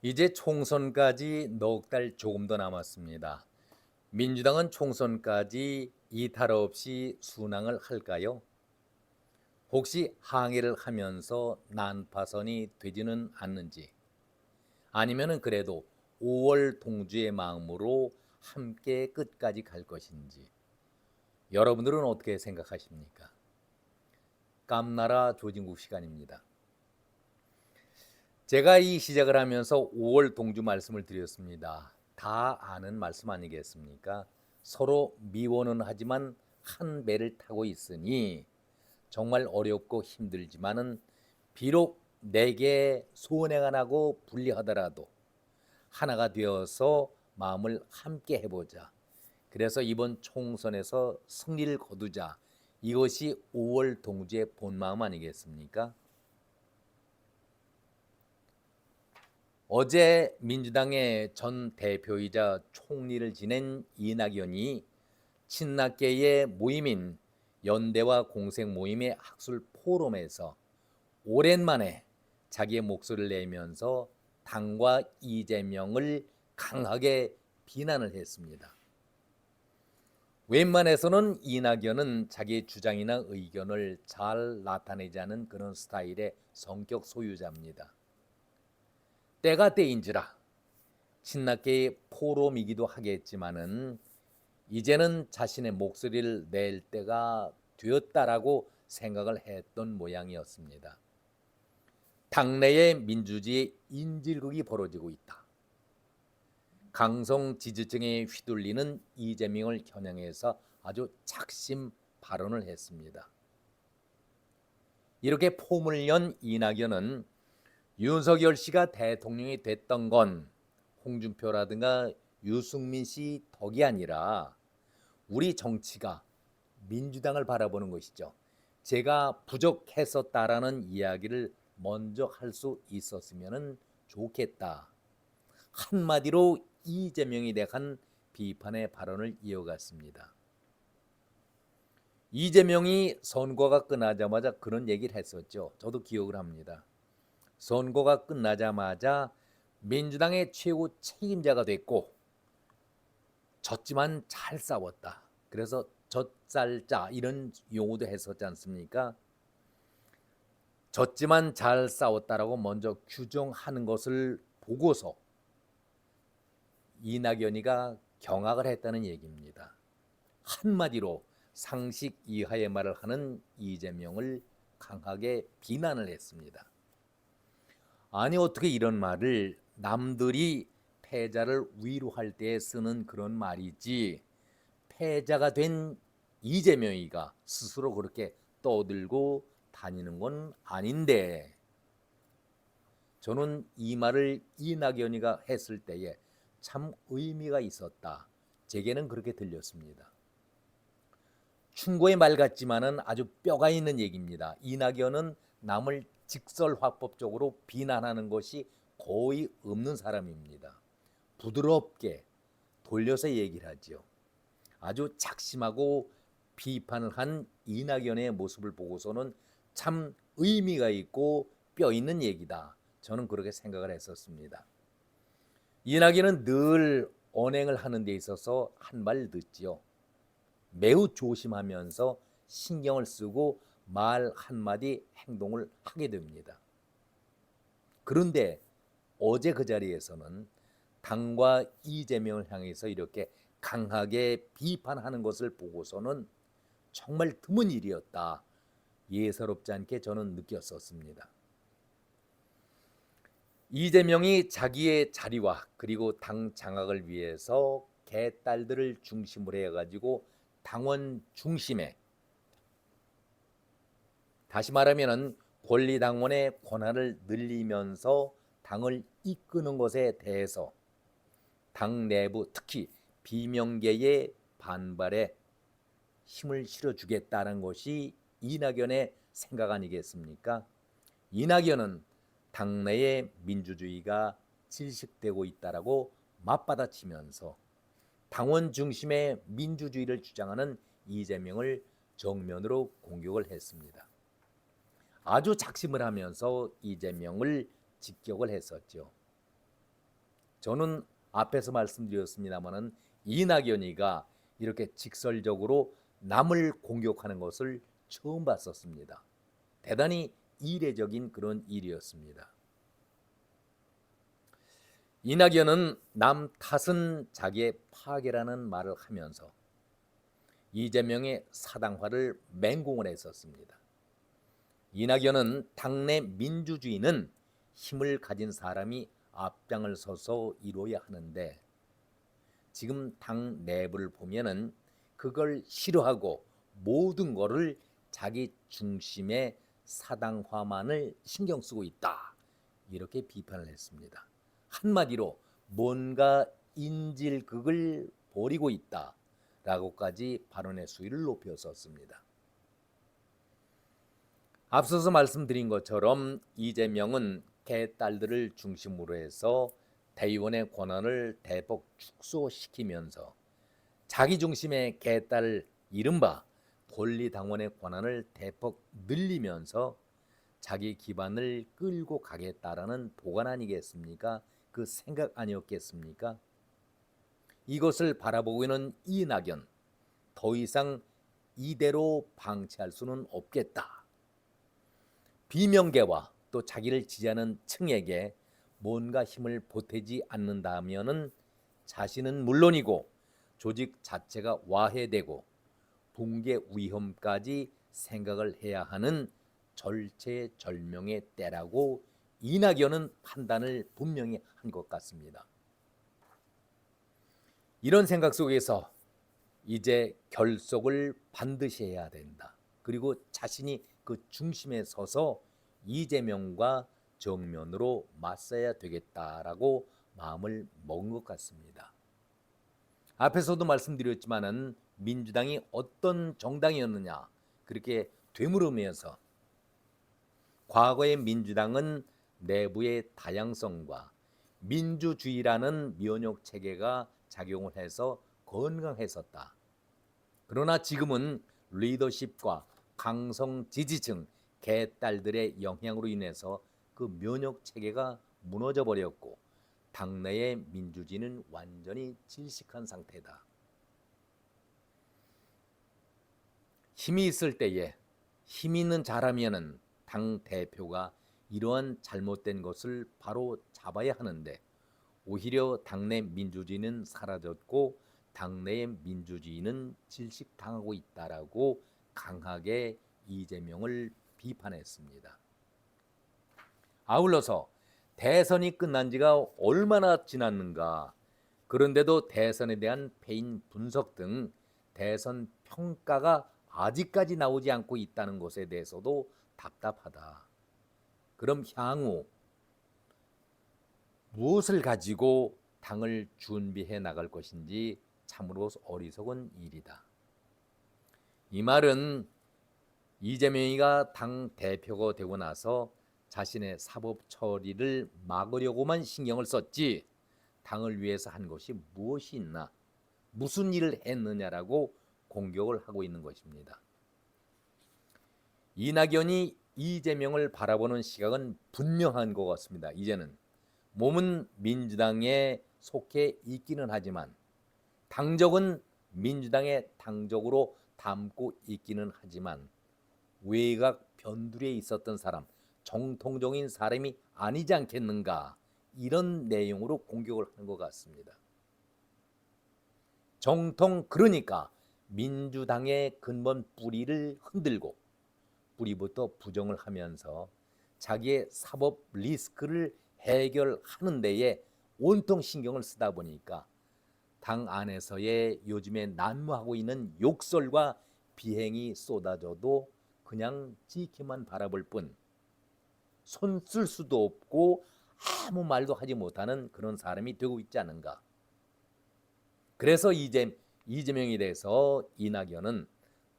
이제 총선까지 넉 달 조금 더 남았습니다. 민주당은 총선까지 이탈 없이 순항을 할까요? 혹시 항의를 하면서 난파선이 되지는 않는지, 아니면은 그래도 5월 동지의 마음으로 함께 끝까지 갈 것인지, 여러분들은 어떻게 생각하십니까? 깜나라 조진국 시간입니다. 제가 이 시작을 하면서 5월 동주 말씀을 드렸습니다. 다 아는 말씀 아니겠습니까? 서로 미워는 하지만 한 배를 타고 있으니 정말 어렵고 힘들지만은 비록 내게 손해가 나고 불리하더라도 하나가 되어서 마음을 함께 해보자. 그래서 이번 총선에서 승리를 거두자. 이것이 5월 동주의 본마음 아니겠습니까? 어제 민주당의 전 대표이자 총리를 지낸 이낙연이 친낙계의 모임인 연대와 공생 모임의 학술 포럼에서 오랜만에 자기의 목소리를 내면서 당과 이재명을 강하게 비난을 했습니다. 웬만해서는 이낙연은 자기 주장이나 의견을 잘 나타내지 않은 그런 스타일의 성격 소유자입니다. 때가 때인지라 친낙계의 포럼이기도 하겠지만은 이제는 자신의 목소리를 낼 때가 되었다라고 생각을 했던 모양이었습니다. 당내의 민주주의 인질극이 벌어지고 있다. 강성 지지층에 휘둘리는 이재명을 겨냥해서 아주 작심 발언을 했습니다. 이렇게 포문을 연 이낙연은 윤석열 씨가 대통령이 됐던 건 홍준표라든가 유승민 씨 덕이 아니라 우리 정치가 민주당을 바라보는 것이죠. 제가 부족했었다라는 이야기를 먼저 할 수 있었으면 좋겠다. 한마디로 이재명에 대한 비판의 발언을 이어갔습니다. 이재명이 선거가 끝나자마자 그런 얘기를 했었죠. 저도 기억을 합니다. 선거가 끝나자마자 민주당의 최고 책임자가 됐고 졌지만 잘 싸웠다. 그래서 젖살자 이런 용어도 했었지 않습니까? 졌지만 잘 싸웠다라고 먼저 규정하는 것을 보고서 이낙연이가 경악을 했다는 얘기입니다. 한마디로 상식 이하의 말을 하는 이재명을 강하게 비난을 했습니다. 아니 어떻게 이런 말을 남들이 패자를 위로할 때 쓰는 그런 말이지 패자가 된 이재명이가 스스로 그렇게 떠들고 다니는 건 아닌데 저는 이 말을 이낙연이가 했을 때에 참 의미가 있었다. 제게는 그렇게 들렸습니다. 충고의 말 같지만은 아주 뼈가 있는 얘기입니다. 이낙연은 남을 직설화법적으로 비난하는 것이 거의 없는 사람입니다. 부드럽게 돌려서 얘기를 하죠. 아주 작심하고 비판을 한 이낙연의 모습을 보고서는 참 의미가 있고 뼈 있는 얘기다. 저는 그렇게 생각을 했었습니다. 이낙연은 늘 언행을 하는 데 있어서 한 발 늦지요. 매우 조심하면서 신경을 쓰고 말 한마디 행동을 하게 됩니다. 그런데 어제 그 자리에서는 당과 이재명을 향해서 이렇게 강하게 비판하는 것을 보고서는 정말 드문 일이었다. 예사롭지 않게 저는 느꼈었습니다. 이재명이 자기의 자리와 그리고 당 장악을 위해서 개딸들을 중심으로 해가지고 당원 중심에 다시 말하면은 권리당원의 권한을 늘리면서 당을 이끄는 것에 대해서 당 내부 특히 비명계의 반발에 힘을 실어주겠다는 것이 이낙연의 생각 아니겠습니까? 이낙연은 당내의 민주주의가 질식되고 있다라고 맞받아치면서 당원 중심의 민주주의를 주장하는 이재명을 정면으로 공격을 했습니다. 아주 작심을 하면서 이재명을 직격을 했었죠. 저는 앞에서 말씀드렸습니다마는 이낙연이가 이렇게 직설적으로 남을 공격하는 것을 처음 봤었습니다. 대단히 이례적인 그런 일이었습니다. 이낙연은 남 탓은 자기의 파괴라는 말을 하면서 이재명의 사당화를 맹공을 했었습니다. 이낙연은 당내 민주주의는 힘을 가진 사람이 앞장을 서서 이루어야 하는데 지금 당 내부를 보면은 그걸 싫어하고 모든 거를 자기 중심의 사당화만을 신경 쓰고 있다. 이렇게 비판을 했습니다. 한마디로 뭔가 인질극을 벌이고 있다라고까지 발언의 수위를 높였었습니다. 앞서서 말씀드린 것처럼 이재명은 개딸들을 중심으로 해서 대의원의 권한을 대폭 축소시키면서 자기 중심의 개딸 이른바 권리당원의 권한을 대폭 늘리면서 자기 기반을 끌고 가겠다라는 도관 아니겠습니까? 그 생각 아니었겠습니까? 이것을 바라보고 있는 이낙연, 더 이상 이대로 방치할 수는 없겠다. 비명계와 또 자기를 지지하는 층에게 뭔가 힘을 보태지 않는다면은 자신은 물론이고 조직 자체가 와해되고 붕괴 위험까지 생각을 해야 하는 절체절명의 때라고 이낙연은 판단을 분명히 한 것 같습니다. 이런 생각 속에서 이제 결속을 반드시 해야 된다. 그리고 자신이 그 중심에 서서 이재명과 정면으로 맞서야 되겠다라고 마음을 먹은 것 같습니다. 앞에서도 말씀드렸지만은 민주당이 어떤 정당이었느냐 그렇게 되물으면서 과거의 민주당은 내부의 다양성과 민주주의라는 면역 체계가 작용을 해서 건강했었다. 그러나 지금은 리더십과 강성 지지층 개딸들의 영향으로 인해서 그 면역 체계가 무너져 버렸고 당내의 민주주의는 완전히 질식한 상태다. 힘이 있을 때에 힘 있는 사람이면은 당 대표가 이러한 잘못된 것을 바로 잡아야 하는데 오히려 당내 민주주의는 사라졌고 당내의 민주주의는 질식당하고 있다라고 강하게 이재명을 비판했습니다. 아울러서 대선이 끝난 지가 얼마나 지났는가, 그런데도 대선에 대한 패인 분석 등 대선 평가가 아직까지 나오지 않고 있다는 것에 대해서도 답답하다. 그럼 향후 무엇을 가지고 당을 준비해 나갈 것인지 참으로 어리석은 일이다. 이 말은 이재명이가 당 대표가 되고 나서 자신의 사법 처리를 막으려고만 신경을 썼지 당을 위해서 한 것이 무엇이 있나, 무슨 일을 했느냐라고 공격을 하고 있는 것입니다. 이낙연이 이재명을 바라보는 시각은 분명한 것 같습니다. 이제는 몸은 민주당에 속해 있기는 하지만 당적은 민주당의 당적으로 담고 있기는 하지만 외곽 변두리에 있었던 사람, 정통적인 사람이 아니지 않겠는가, 이런 내용으로 공격을 하는 것 같습니다. 정통, 그러니까 민주당의 근본 뿌리를 흔들고 뿌리부터 부정을 하면서 자기의 사법 리스크를 해결하는 데에 온통 신경을 쓰다 보니까 당 안에서의 요즘에 난무하고 있는 욕설과 비행이 쏟아져도 그냥 지키만 바라볼 뿐 손 쓸 수도 없고 아무 말도 하지 못하는 그런 사람이 되고 있지 않은가. 그래서 이재명에 대해서 이낙연은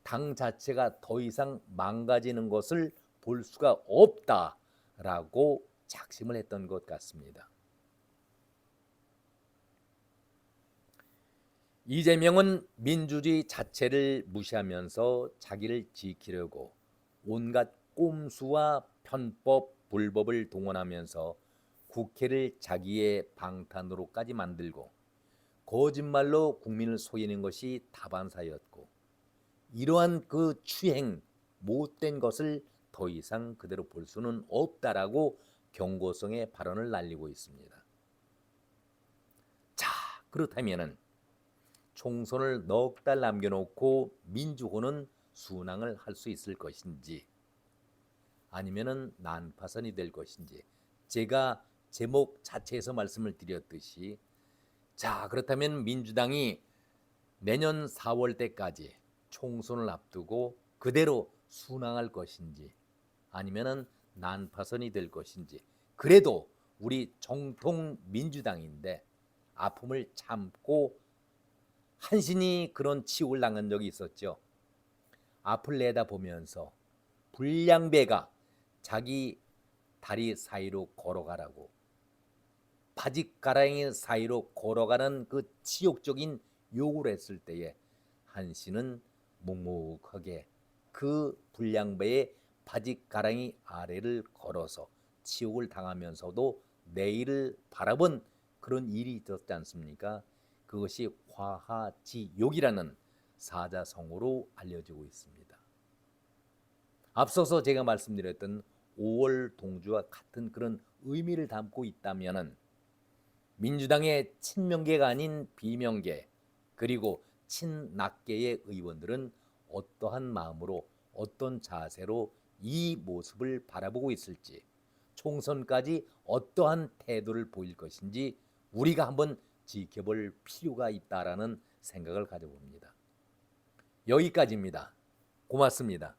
당 자체가 더 이상 망가지는 것을 볼 수가 없다라고 작심을 했던 것 같습니다. 이재명은 민주주의 자체를 무시하면서 자기를 지키려고 온갖 꼼수와 편법, 불법을 동원하면서 국회를 자기의 방탄으로까지 만들고 거짓말로 국민을 속이는 것이 다반사였고, 이러한 그 추행 못된 것을 더 이상 그대로 볼 수는 없다라고 경고성의 발언을 날리고 있습니다. 자, 그렇다면은 총선을 넉 달 남겨놓고 민주호는 순항을 할 수 있을 것인지, 아니면은 난파선이 될 것인지, 제가 제목 자체에서 말씀을 드렸듯이, 자, 그렇다면 민주당이 내년 4월 때까지 총선을 앞두고 그대로 순항할 것인지, 아니면은 난파선이 될 것인지. 그래도 우리 정통 민주당인데 아픔을 참고 한신이 그런 치욕을 당한 적이 있었죠. 앞을 내다보면서 불량배가 자기 다리 사이로 걸어가라고, 바짓가랑이 사이로 걸어가는 그 치욕적인 요구를 했을 때에 한신은 묵묵하게 그 불량배의 바짓가랑이 아래를 걸어서 치욕을 당하면서도 내일을 바라본 그런 일이 있었지 않습니까? 그것이 화하지욕이라는 사자성어로 알려지고 있습니다. 앞서서 제가 말씀드렸던 5월 동주와 같은 그런 의미를 담고 있다면은 민주당의 친명계가 아닌 비명계, 그리고 친낙계의 의원들은 어떠한 마음으로, 어떤 자세로 이 모습을 바라보고 있을지, 총선까지 어떠한 태도를 보일 것인지 우리가 한번 지켜볼 필요가 있다라는 생각을 가져봅니다. 여기까지입니다. 고맙습니다.